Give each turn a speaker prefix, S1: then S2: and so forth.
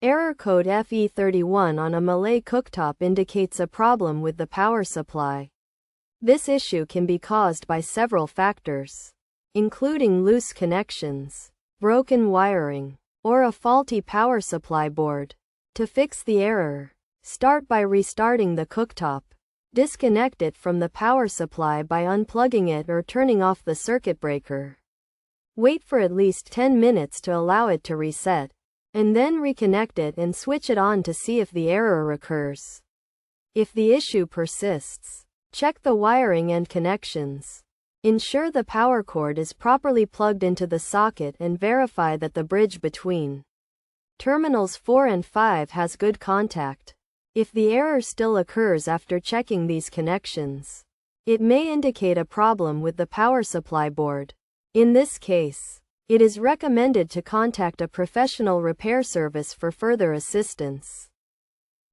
S1: Error code FE31 on a Miele cooktop indicates a problem with the power supply. This issue can be caused by several factors, including loose connections, broken wiring, or a faulty power supply board. To fix the error, start by restarting the cooktop. Disconnect it from the power supply by unplugging it or turning off the circuit breaker. Wait for at least 10 minutes to allow it to reset, and then reconnect it and switch it on to see if the error occurs. If the issue persists, check the wiring and connections. Ensure the power cord is properly plugged into the socket and verify that the bridge between terminals 4 and 5 has good contact. If the error still occurs after checking these connections, it may indicate a problem with the power supply board. In this case, it is recommended to contact a professional repair service for further assistance.